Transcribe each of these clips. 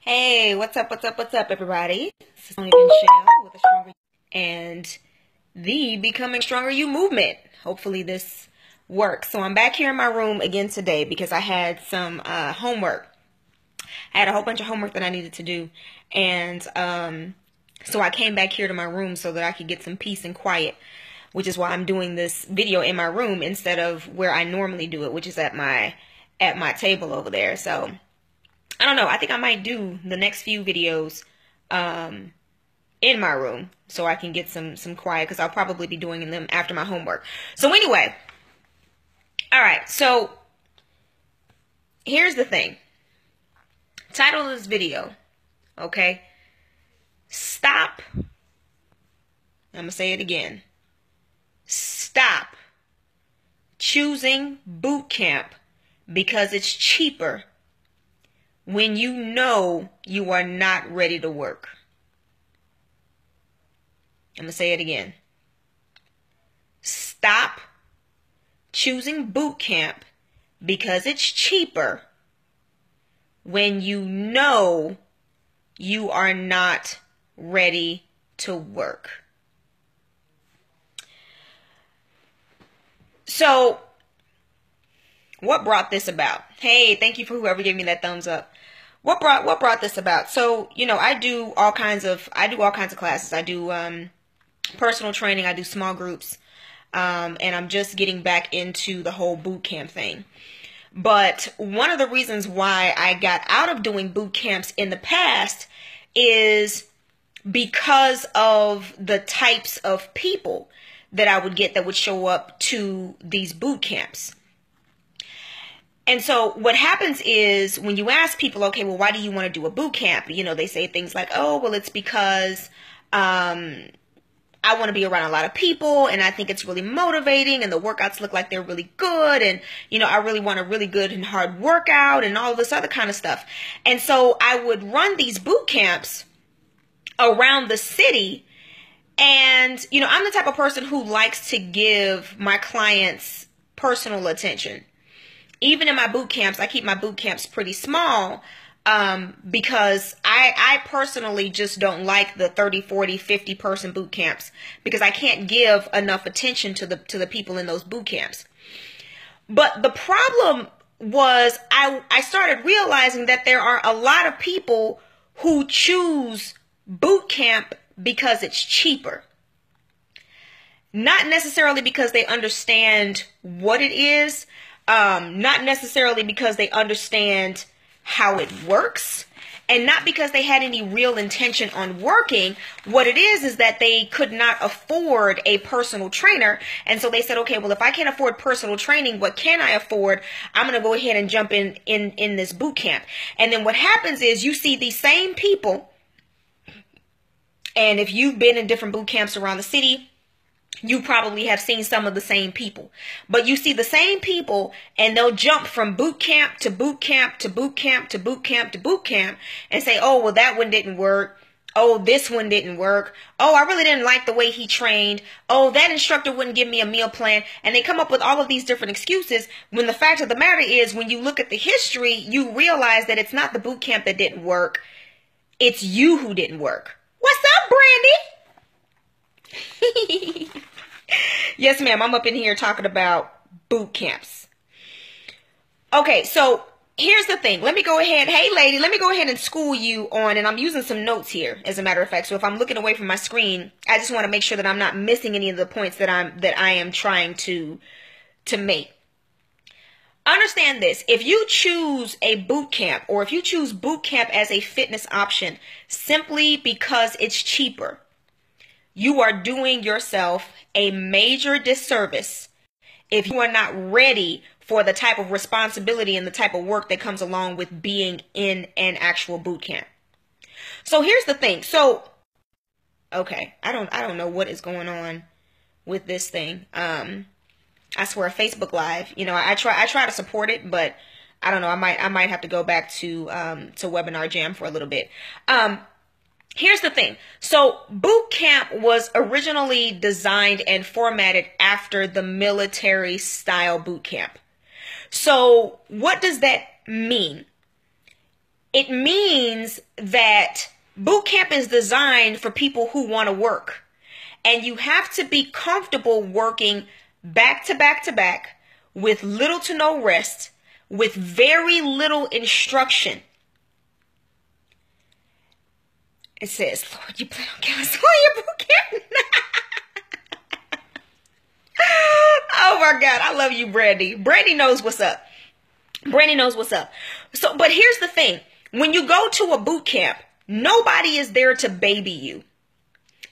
Hey, what's up, everybody? This is Tony Shell with a Stronger and the Becoming Stronger You movement. Hopefully this works. So I'm back here in my room again today because I had some homework. I had a whole bunch of homework that I needed to do, and so I came back here to my room so that I could get some peace and quiet, which is why I'm doing this video in my room instead of where I normally do it, which is at my table over there. So I don't know. I think I might do the next few videos in my room so I can get some quiet, because I'll probably be doing them after my homework. So anyway, all right. So here's the thing. Title of this video, okay? Stop. I'm going to say it again. Stop choosing boot camp because it's cheaper when you know you are not ready to work. I'm going to say it again. Stop choosing boot camp because it's cheaper when you know you are not ready to work. So, what brought this about? Hey, thank you for whoever gave me that thumbs up. What brought this about? So, you know, I do all kinds of classes. I do personal training, I do small groups, and I'm just getting back into the whole boot camp thing. But one of the reasons why I got out of doing boot camps in the past is because of the types of people that I would get that would show up to these boot camps. And so what happens is when you ask people, okay, well, why do you want to do a boot camp? You know, they say things like, oh, well, it's because I want to be around a lot of people, and I think it's really motivating, and the workouts look like they're really good, and, you know, I really want a really good and hard workout, and all this other kind of stuff. And so I would run these boot camps around the city, and, you know, I'm the type of person who likes to give my clients personal attention. Even in my boot camps, I keep my boot camps pretty small, because I personally just don't like the 30, 40, 50 person boot camps, because I can't give enough attention to the people in those boot camps. But the problem was I started realizing that there are a lot of people who choose boot camp because it's cheaper. Not necessarily because they understand what it is, not necessarily because they understand how it works, and not because they had any real intention on working. What it is that they could not afford a personal trainer, and so they said, okay, well, if I can't afford personal training, what can I afford? I'm going to go ahead and jump in this boot camp. And then what happens is you see these same people, and if you've been in different boot camps around the city, you probably have seen some of the same people. But you see the same people, and they'll jump from boot camp to boot camp to boot camp to boot camp to boot camp and say, oh, well, that one didn't work. Oh, this one didn't work. Oh, I really didn't like the way he trained. Oh, that instructor wouldn't give me a meal plan. And they come up with all of these different excuses, when the fact of the matter is, when you look at the history, you realize that it's not the boot camp that didn't work. It's you who didn't work. What's up, Brandy? Yes, ma'am. I'm up in here talking about boot camps. Okay, so here's the thing. Let me go ahead. Hey, lady, let me go ahead and school you on, and I'm using some notes here, as a matter of fact. So if I'm looking away from my screen, I just want to make sure that I'm not missing any of the points that I am trying to make. Understand this. If you choose a boot camp, or if you choose boot camp as a fitness option simply because it's cheaper, you are doing yourself a major disservice if you are not ready for the type of responsibility and the type of work that comes along with being in an actual boot camp. So here's the thing. So, okay, I don't know what is going on with this thing. I swear, Facebook Live, you know, I try to support it, but I don't know. I might have to go back to Webinar Jam for a little bit. Here's the thing. So boot camp was originally designed and formatted after the military style boot camp. So what does that mean? It means that boot camp is designed for people who want to work. And you have to be comfortable working back to back to back with little to no rest, with very little instruction. It says, Lord, you plan on canceling your boot camp? Oh my God, I love you, Brandy. Brandy knows what's up. Brandy knows what's up. So, but here's the thing. When you go to a boot camp, nobody is there to baby you.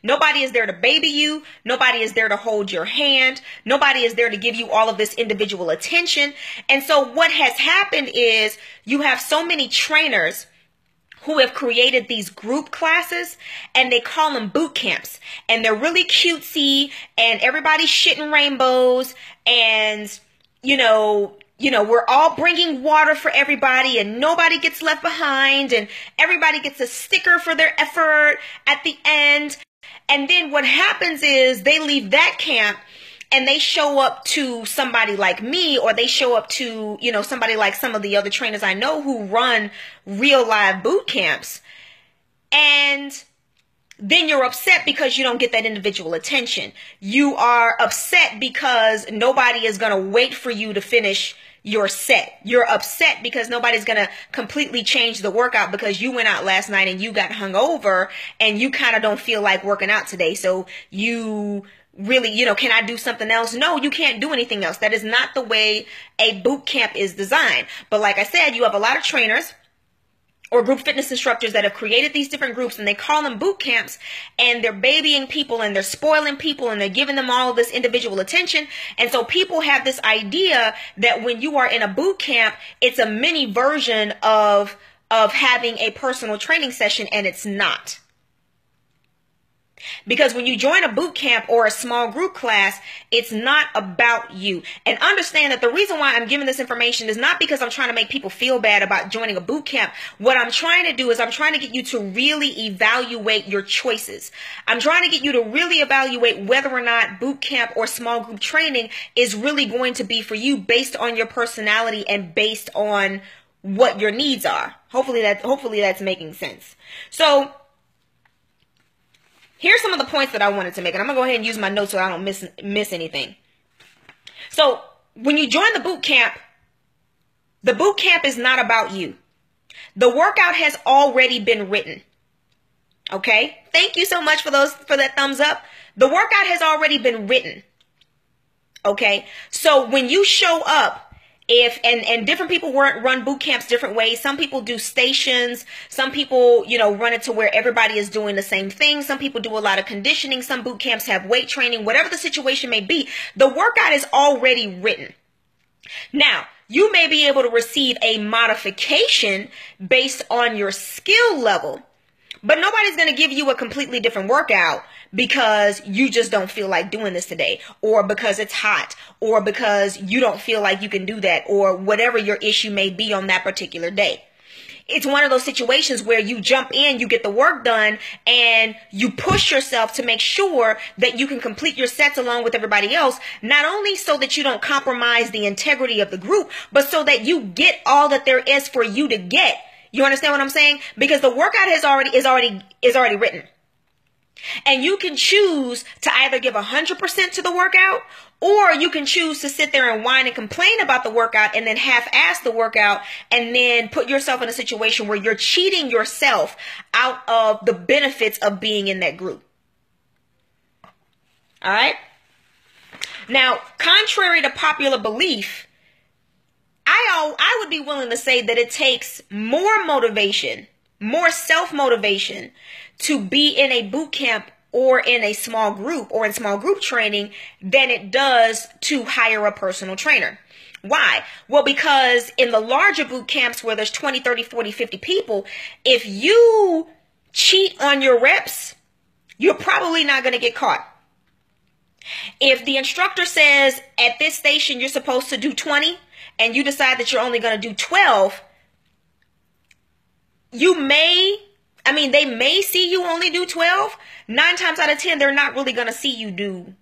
Nobody is there to baby you. Nobody is there to hold your hand. Nobody is there to give you all of this individual attention. And so what has happened is you have so many trainers who have created these group classes, and they call them boot camps, and they're really cutesy, and everybody's shitting rainbows, and we're all bringing water for everybody, and nobody gets left behind, and everybody gets a sticker for their effort at the end. And then what happens is they leave that camp and they show up to somebody like me, or they show up to, somebody like some of the other trainers I know who run real live boot camps. And then you're upset because you don't get that individual attention. You are upset because nobody is going to wait for you to finish your set. You're upset because nobody's going to completely change the workout because you went out last night and you got hungover and you kind of don't feel like working out today. So you really, can I do something else? No, you can't do anything else. That is not the way a boot camp is designed. But like I said, you have a lot of trainers or group fitness instructors that have created these different groups, and they call them boot camps, and they're babying people and they're spoiling people and they're giving them all of this individual attention. And so people have this idea that when you are in a boot camp, it's a mini version of having a personal training session, and it's not. Because when you join a boot camp or a small group class, it's not about you. And understand that the reason why I'm giving this information is not because I'm trying to make people feel bad about joining a boot camp. What I'm trying to do is I'm trying to get you to really evaluate your choices. I'm trying to get you to really evaluate whether or not boot camp or small group training is really going to be for you based on your personality and based on what your needs are. Hopefully that's making sense. So here's some of the points that I wanted to make, and I'm going to go ahead and use my notes so I don't miss anything. So when you join the boot camp is not about you. The workout has already been written. Okay? Thank you so much for that thumbs up. The workout has already been written. Okay? So when you show up, and different people run boot camps different ways. Some people do stations. Some people, run it to where everybody is doing the same thing. Some people do a lot of conditioning. Some boot camps have weight training. Whatever the situation may be, the workout is already written. Now, you may be able to receive a modification based on your skill level, but nobody's going to give you a completely different workout because you just don't feel like doing this today, or because it's hot, or because you don't feel like you can do that, or whatever your issue may be on that particular day. It's one of those situations where you jump in, you get the work done, and you push yourself to make sure that you can complete your sets along with everybody else, not only so that you don't compromise the integrity of the group, but so that you get all that there is for you to get. You understand what I'm saying? Because the workout is already written. And you can choose to either give 100% to the workout, or you can choose to sit there and whine and complain about the workout and then half-ass the workout and then put yourself in a situation where you're cheating yourself out of the benefits of being in that group. All right? Now, contrary to popular belief, I would be willing to say that it takes more motivation, more self-motivation to be in a boot camp or in a small group or in small group training than it does to hire a personal trainer. Why? Well, because in the larger boot camps where there's 20, 30, 40, 50 people, if you cheat on your reps, you're probably not going to get caught. If the instructor says at this station you're supposed to do 20 and you decide that you're only going to do 12, they may see you only do 12. 9 times out of 10, they're not really going to see you do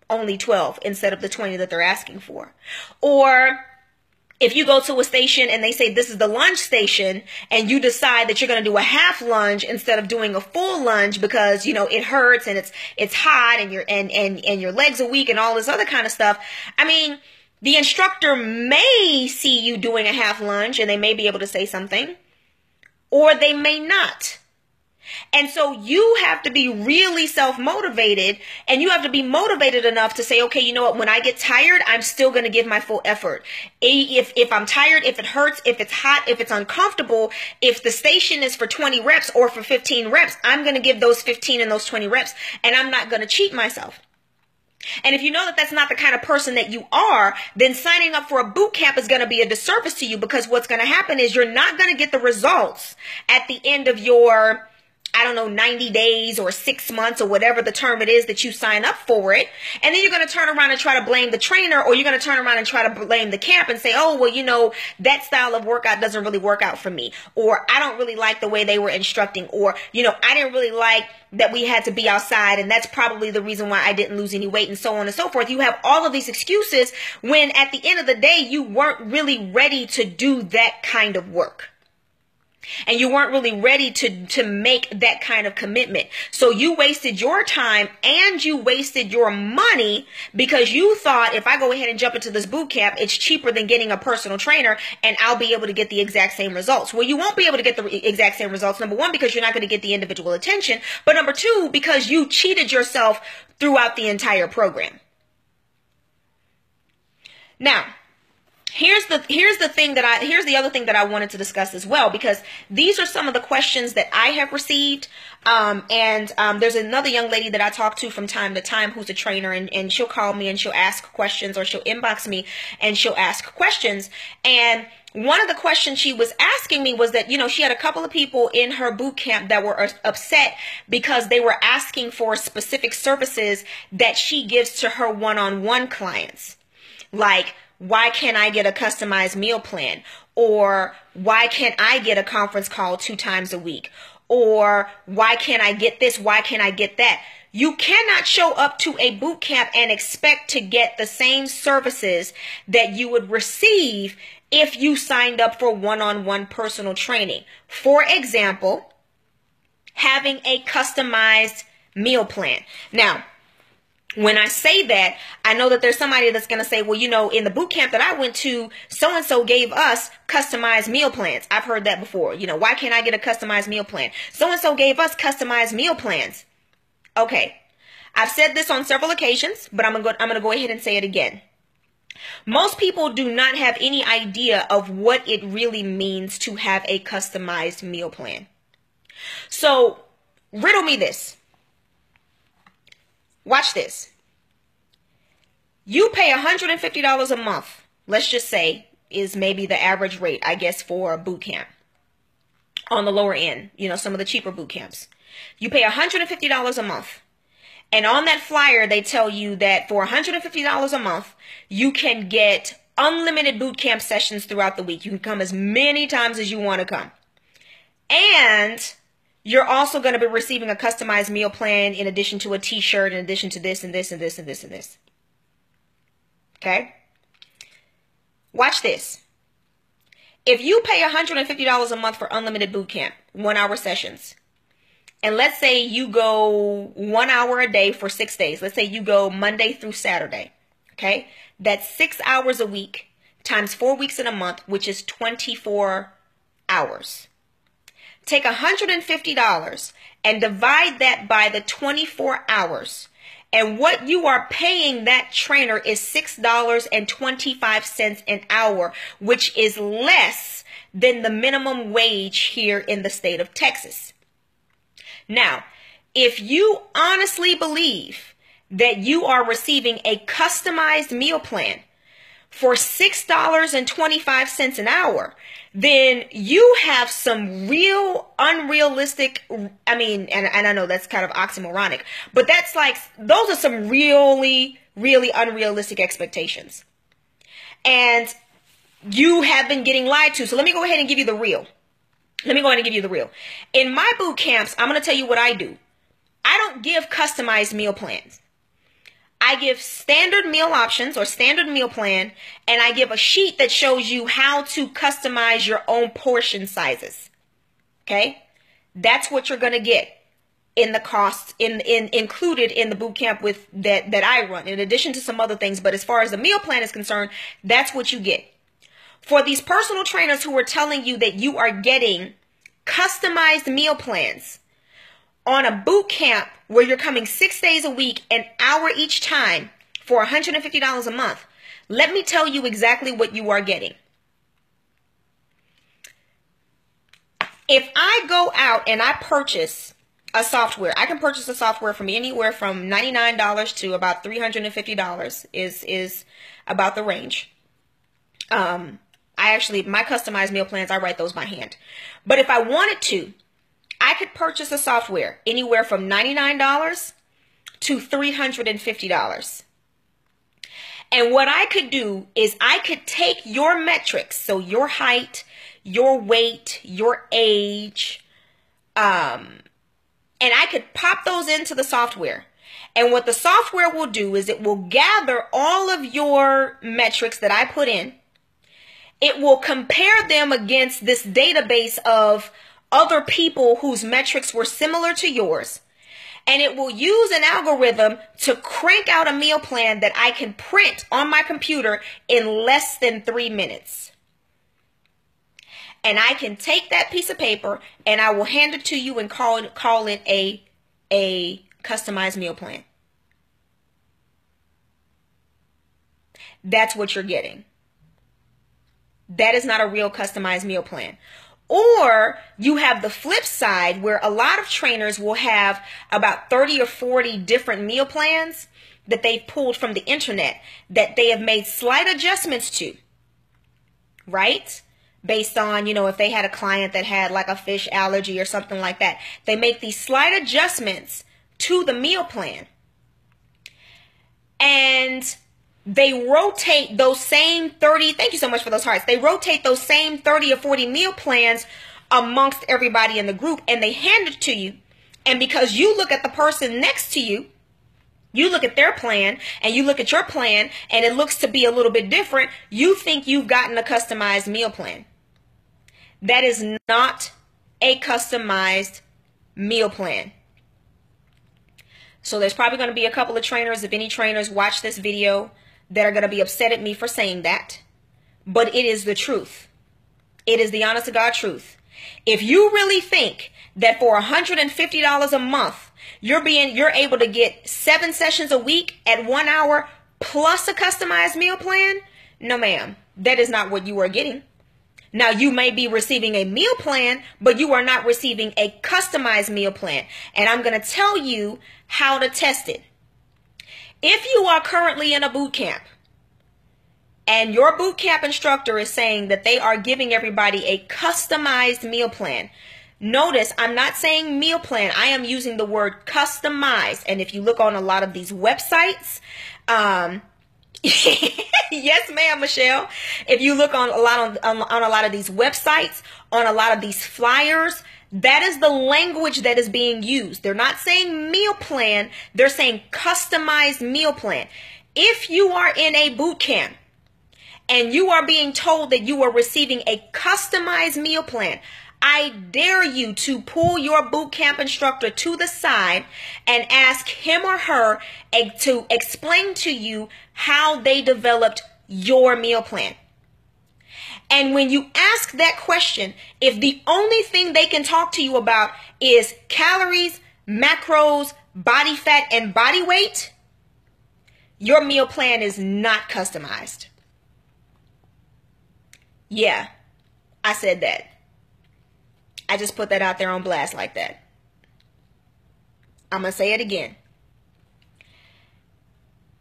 only 12 instead of the 20 that they're asking for. Or if you go to a station and they say this is the lunge station, and you decide that you're going to do a half lunge instead of doing a full lunge because, you know, it hurts and it's hot and your legs are weak and all this other kind of stuff. I mean, the instructor may see you doing a half lunge and they may be able to say something, or they may not. And so you have to be really self-motivated, and you have to be motivated enough to say, okay, you know what, when I get tired, I'm still going to give my full effort. If I'm tired, if it hurts, if it's hot, if it's uncomfortable, if the station is for 20 reps or for 15 reps, I'm going to give those 15 and those 20 reps, and I'm not going to cheat myself. And if you know that that's not the kind of person that you are, then signing up for a boot camp is going to be a disservice to you, because what's going to happen is you're not going to get the results at the end of your, I don't know, 90 days or 6 months or whatever the term it is that you sign up for it. And then you're going to turn around and try to blame the trainer, or you're going to turn around and try to blame the camp and say, oh, well, you know, that style of workout doesn't really work out for me. Or I don't really like the way they were instructing. Or, you know, I didn't really like that we had to be outside, and that's probably the reason why I didn't lose any weight, and so on and so forth. You have all of these excuses when at the end of the day, you weren't really ready to do that kind of work. And you weren't really ready to make that kind of commitment. So you wasted your time and you wasted your money because you thought, if I go ahead and jump into this boot camp, it's cheaper than getting a personal trainer and I'll be able to get the exact same results. Well, you won't be able to get the exact same results. Number one, because you're not going to get the individual attention. But number two, because you cheated yourself throughout the entire program. Now, here's the other thing that I wanted to discuss as well, because these are some of the questions that I have received. There's another young lady that I talk to from time to time who's a trainer, and she'll call me and she'll ask questions, or she'll inbox me and she'll ask questions. And one of the questions she was asking me was that, you know, she had a couple of people in her boot camp that were upset because they were asking for specific services that she gives to her one-on-one clients. Like, why can't I get a customized meal plan? Or why can't I get a conference call 2 times a week? Or why can't I get this? Why can't I get that? You cannot show up to a boot camp and expect to get the same services that you would receive if you signed up for one-on-one personal training. For example, having a customized meal plan. Now, when I say that, I know that there's somebody that's going to say, well, you know, in the boot camp that I went to, so-and-so gave us customized meal plans. I've heard that before. You know, why can't I get a customized meal plan? So-and-so gave us customized meal plans. Okay. I've said this on several occasions, but I'm going to go ahead and say it again. Most people do not have any idea of what it really means to have a customized meal plan. So, riddle me this. Watch this. You pay $150 a month, let's just say, is maybe the average rate, I guess, for a boot camp. On the lower end, you know, some of the cheaper boot camps. You pay $150 a month. And on that flyer, they tell you that for $150 a month, you can get unlimited boot camp sessions throughout the week. You can come as many times as you want to come. And you're also going to be receiving a customized meal plan in addition to a t-shirt, in addition to this and this and this and this and this. Okay? Watch this. If you pay $150 a month for unlimited boot camp, 1-hour sessions, and let's say you go 1 hour a day for 6 days. Let's say you go Monday through Saturday. Okay? That's 6 hours a week times 4 weeks in a month, which is 24 hours. Take $150 and divide that by the 24 hours. And what you are paying that trainer is $6.25 an hour, which is less than the minimum wage here in the state of Texas. Now, if you honestly believe that you are receiving a customized meal plan for $6.25 an hour, then you have some real unrealistic, I mean, and I know that's kind of oxymoronic, but that's like, those are some really, really unrealistic expectations. And you have been getting lied to. So let me go ahead and give you the real. Let me go ahead and give you the real. In my boot camps, I'm going to tell you what I do. I don't give customized meal plans. I give standard meal options or standard meal plan, and I give a sheet that shows you how to customize your own portion sizes. Okay? That's what you're going to get in the costs included in the boot camp with that I run, in addition to some other things. But as far as the meal plan is concerned, that's what you get. For these personal trainers who are telling you that you are getting customized meal plans on a boot camp where you're coming 6 days a week, an hour each time for $150 a month, let me tell you exactly what you are getting. If I go out and I purchase a software, I can purchase a software from anywhere from $99 to about $350 is about the range. My customized meal plans, I write those by hand. But if I wanted to, I could purchase a software anywhere from $99 to $350. And what I could do is I could take your metrics, so your height, your weight, your age, and I could pop those into the software. And what the software will do is it will gather all of your metrics that I put in. It will compare them against this database of other people whose metrics were similar to yours. And it will use an algorithm to crank out a meal plan that I can print on my computer in less than 3 minutes. And I can take that piece of paper and I will hand it to you and call it a customized meal plan. That's what you're getting. That is not a real customized meal plan. Or you have the flip side where a lot of trainers will have about 30 or 40 different meal plans that they've pulled from the internet that they have made slight adjustments to, right? Based on, if they had a client that had like a fish allergy or something like that. They make these slight adjustments to the meal plan. And they rotate those same 30, thank you so much for those hearts. They rotate those same 30 or 40 meal plans amongst everybody in the group and they hand it to you. And because you look at the person next to you, you look at their plan and you look at your plan and it looks to be a little bit different, you think you've gotten a customized meal plan. That is not a customized meal plan. So there's probably going to be a couple of trainers, if any trainers watch this video, that are going to be upset at me for saying that. But it is the truth. It is the honest to God truth. If you really think that for $150 a month, you're able to get 7 sessions a week at 1 hour plus a customized meal plan, no ma'am, that is not what you are getting. Now, you may be receiving a meal plan, but you are not receiving a customized meal plan. And I'm going to tell you how to test it. If you are currently in a boot camp and your boot camp instructor is saying that they are giving everybody a customized meal plan, notice I'm not saying meal plan. I am using the word customized. And if you look on a lot of these websites, yes, ma'am, Michelle. If you look on a lot of these websites, on a lot of these flyers, that is the language that is being used. They're not saying meal plan. They're saying customized meal plan. If you are in a boot camp and you are being told that you are receiving a customized meal plan, I dare you to pull your boot camp instructor to the side and ask him or her to explain to you how they developed your meal plan. And when you ask that question, if the only thing they can talk to you about is calories, macros, body fat, and body weight, your meal plan is not customized. Yeah, I said that. I just put that out there on blast like that. I'm going to say it again.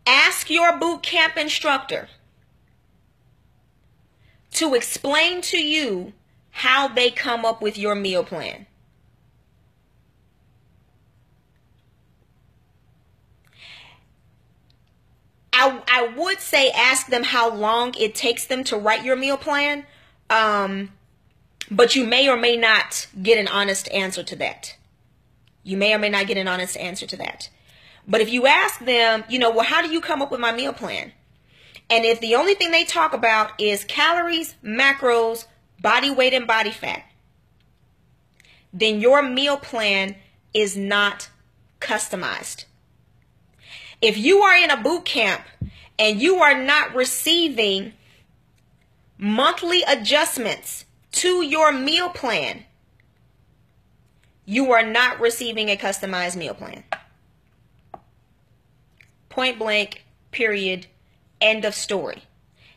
Ask your boot camp instructor to explain to you how they come up with your meal plan. I would say ask them how long it takes them to write your meal plan, but you may or may not get an honest answer to that. You may or may not get an honest answer to that. But if you ask them, well, how do you come up with my meal plan? And if the only thing they talk about is calories, macros, body weight, and body fat, then your meal plan is not customized. If you are in a boot camp and you are not receiving monthly adjustments to your meal plan, you are not receiving a customized meal plan. Point blank, period, end of story.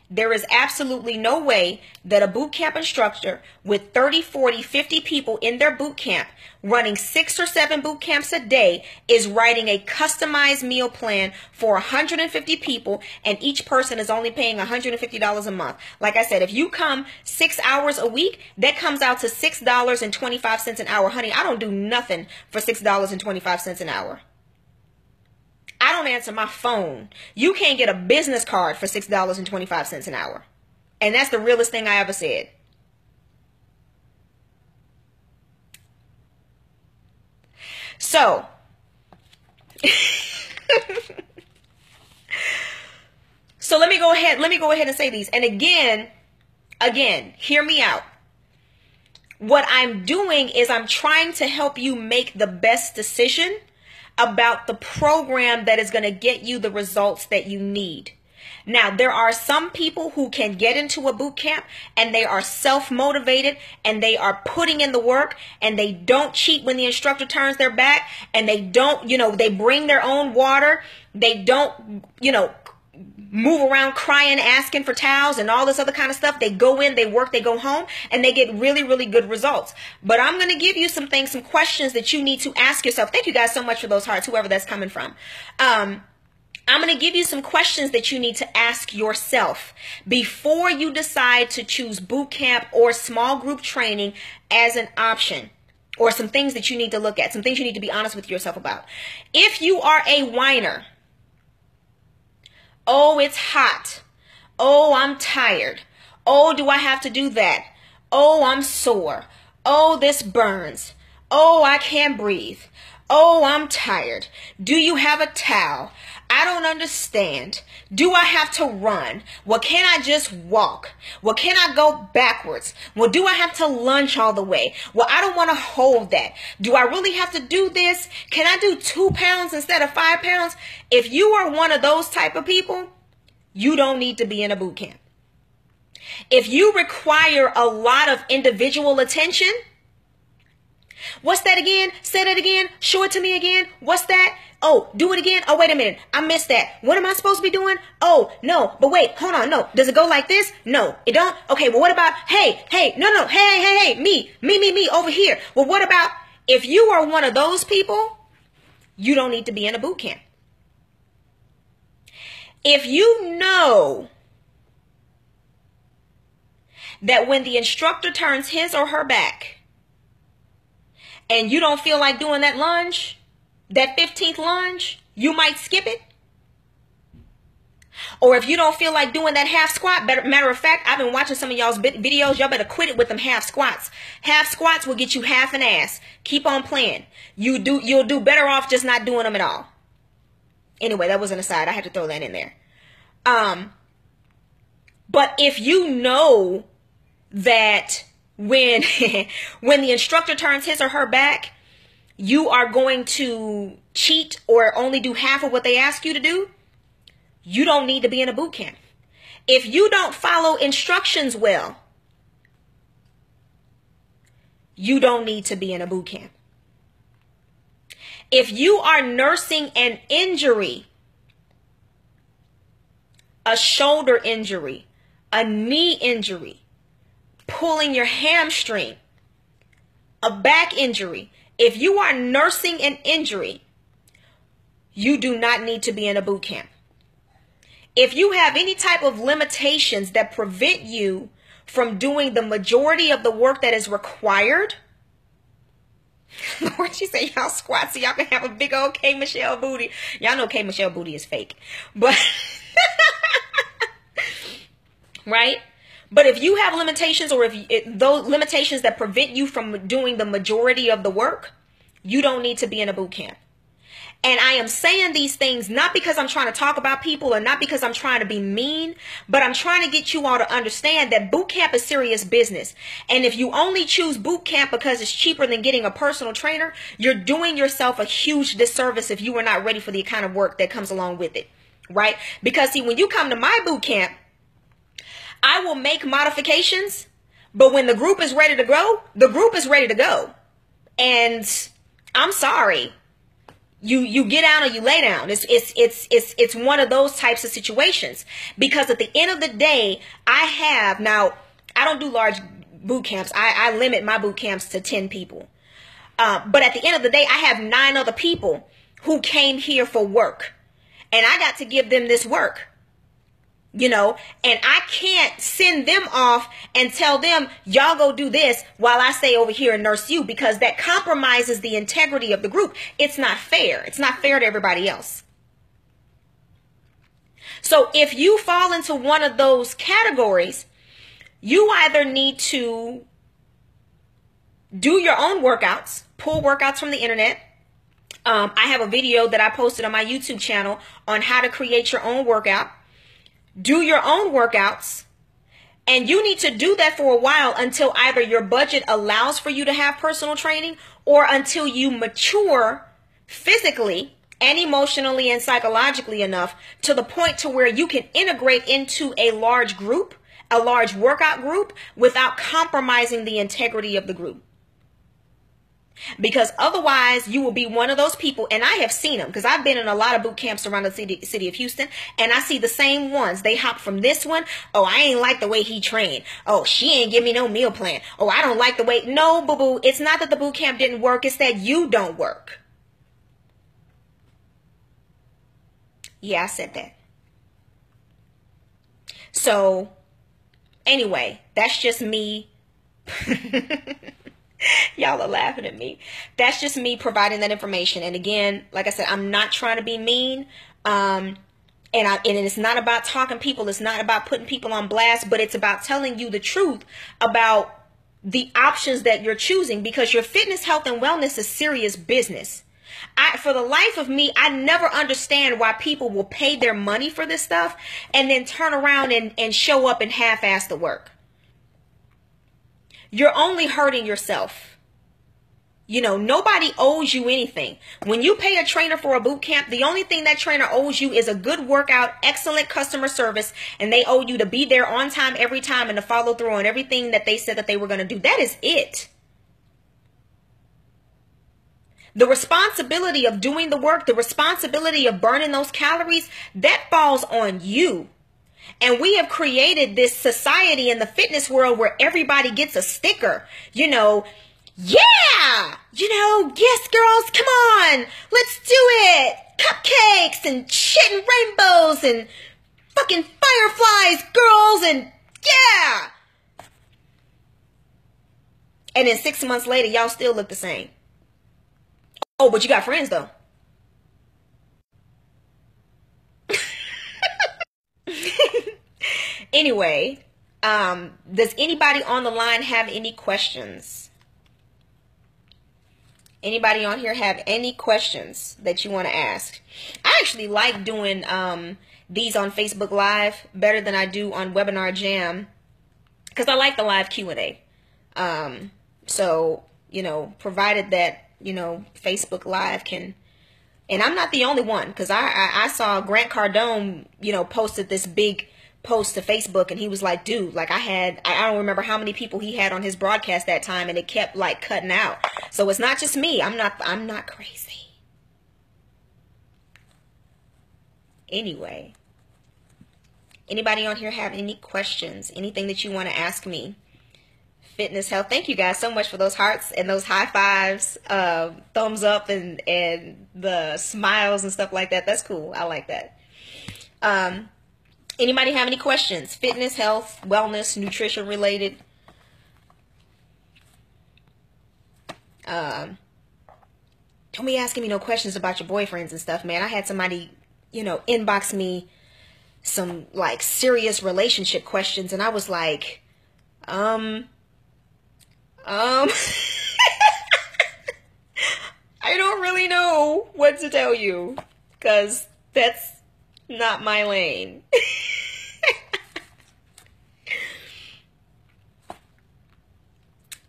There is absolutely no way that a boot camp instructor with 30, 40, 50 people in their boot camp running 6 or 7 boot camps a day is writing a customized meal plan for 150 people, and each person is only paying $150 a month. Like I said, if you come 6 hours a week, that comes out to $6.25 an hour. Honey, I don't do nothing for $6.25 an hour. I don't answer my phone. You can't get a business card for $6.25 an hour. And that's the realest thing I ever said. So, let me go ahead and say these. And again, hear me out. What I'm doing is I'm trying to help you make the best decision about the program that is going to get you the results that you need. Now, there are some people who can get into a boot camp and they are self-motivated and they are putting in the work and they don't cheat when the instructor turns their back, and they don't, they bring their own water. They don't, move around crying, asking for towels and all this other kind of stuff. They go in, they work, they go home, and they get really, really good results. But I'm going to give you some questions that you need to ask yourself. Thank you guys so much for those hearts, whoever that's coming from. I'm going to give you some questions that you need to ask yourself before you decide to choose boot camp or small group training as an option, or some things that you need to look at, some things you need to be honest with yourself about. If you are a whiner, oh, it's hot. Oh, I'm tired. Oh, do I have to do that? Oh, I'm sore. Oh, this burns. Oh, I can't breathe. Oh, I'm tired. Do you have a towel? I don't understand. Do I have to run? Well, can I just walk? Well, can I go backwards? Well, do I have to lunge all the way? Well, I don't want to hold that. Do I really have to do this? Can I do 2 pounds instead of 5 pounds? If you are one of those type of people, you don't need to be in a boot camp. If you require a lot of individual attention, what's that again? Say that again. Show it to me again. What's that? Oh, do it again. Oh, wait a minute. I missed that. What am I supposed to be doing? Oh, no. But wait, hold on. No. Does it go like this? No, it don't. Okay, well, what about, hey, no. Hey, me, over here. Well, what about if you are one of those people, you don't need to be in a boot camp. If you know that when the instructor turns his or her back and you don't feel like doing that lunge, that 15th lunge, you might skip it. Or if you don't feel like doing that half squat, matter of fact, I've been watching some of y'all's videos. Y'all better quit it with them half squats. Half squats will get you half an ass. Keep on playing. You'll do better off just not doing them at all. Anyway, that was an aside. I had to throw that in there. But if you know that when the instructor turns his or her back, you are going to cheat or only do half of what they ask you to do, you don't need to be in a boot camp. If you don't follow instructions well, you don't need to be in a boot camp. If you are nursing an injury, a shoulder injury, a knee injury, pulling your hamstring, a back injury, if you are nursing an injury, you do not need to be in a boot camp. If you have any type of limitations that prevent you from doing the majority of the work that is required, Lord, she said y'all squat so y'all can have a big old K. Michelle booty. Y'all know K. Michelle booty is fake. But, right? But if you have limitations, or those limitations that prevent you from doing the majority of the work, you don't need to be in a boot camp. And I am saying these things not because I'm trying to talk about people or not because I'm trying to be mean, but I'm trying to get you all to understand that boot camp is serious business. And if you only choose boot camp because it's cheaper than getting a personal trainer, you're doing yourself a huge disservice if you are not ready for the kind of work that comes along with it, right? Because see, when you come to my boot camp, I will make modifications, but when the group is ready to go, the group is ready to go. And I'm sorry. You get down or you lay down. It's one of those types of situations, because at the end of the day, I don't do large boot camps. I limit my boot camps to 10 people. But at the end of the day, I have 9 other people who came here for work, and I got to give them this work. And I can't send them off and tell them, y'all go do this while I stay over here and nurse you, because that compromises the integrity of the group. It's not fair. It's not fair to everybody else. So if you fall into one of those categories, you either need to do your own workouts, pull workouts from the internet. I have a video that I posted on my YouTube channel on how to create your own workout. Do your own workouts, and you need to do that for a while until either your budget allows for you to have personal training, or until you mature physically and emotionally and psychologically enough to the point to where you can integrate into a large group, a large workout group, without compromising the integrity of the group. Because otherwise you will be one of those people, and I have seen them because I've been in a lot of boot camps around the city of Houston, and I see the same ones. They hop from this one. Oh, I ain't like the way he trained. Oh, she ain't give me no meal plan. Oh, I don't like the way. No, boo-boo. It's not that the boot camp didn't work. It's that you don't work. Yeah, I said that. So anyway, that's just me. Y'all are laughing at me. That's just me providing that information. And again, like I said, I'm not trying to be mean. And it's not about talking people. It's not about putting people on blast, but it's about telling you the truth about the options that you're choosing, because your fitness, health, and wellness is serious business. For the life of me, I never understand why people will pay their money for this stuff and then turn around and show up and half-ass the work. You're only hurting yourself. Nobody owes you anything. When you pay a trainer for a boot camp, the only thing that trainer owes you is a good workout, excellent customer service, and they owe you to be there on time every time and to follow through on everything that they said that they were going to do. That is it. The responsibility of doing the work, the responsibility of burning those calories, that falls on you. And we have created this society in the fitness world where everybody gets a sticker, yeah, yes, girls, come on, let's do it. Cupcakes and shit and rainbows and fucking fireflies, girls, and yeah. And then 6 months later, y'all still look the same. Oh, but you got friends though. Anyway, does anybody on the line have any questions? Anybody on here have any questions that you want to ask? I actually like doing these on Facebook Live better than I do on Webinar Jam, because I like the live Q&A. So, provided that, Facebook Live can. And I'm not the only one, because I saw Grant Cardone, posted this big post to Facebook, and he was like, dude, like I don't remember how many people he had on his broadcast that time, and it kept like cutting out. So it's not just me. I'm not crazy. Anyway, anybody on here have any questions? Anything that you want to ask me? Fitness, health. Thank you guys so much for those hearts and those high fives, thumbs up, and the smiles and stuff like that. That's cool. I like that. Anybody have any questions? Fitness, health, wellness, nutrition related. Don't be asking me no questions about your boyfriends and stuff, man. I had somebody, inbox me some like serious relationship questions, and I was like, I don't really know know what to tell you, because that's not my lane.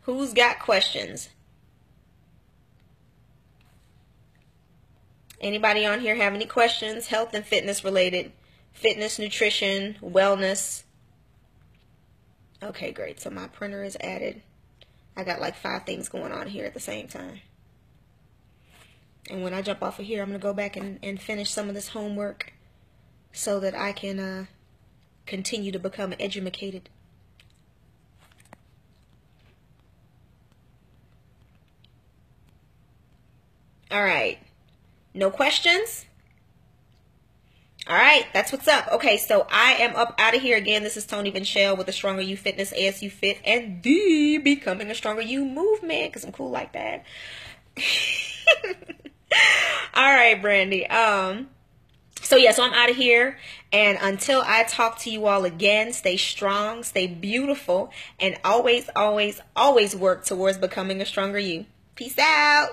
Who's got questions? Anybody on here have any questions? Health and fitness related. Fitness, nutrition, wellness. Okay, great. So my printer is added. I got like 5 things going on here at the same time. And when I jump off of here, I'm going to go back and finish some of this homework so that I can continue to become educated. All right. No questions? All right, that's what's up. Okay, so I am up out of here again. This is Toni Vinchelle with the Stronger You Fitness, ASU Fit, and the Becoming a Stronger You movement, because I'm cool like that. All right, Brandy. So I'm out of here. And until I talk to you all again, stay strong, stay beautiful, and always, always, always work towards becoming a stronger you. Peace out.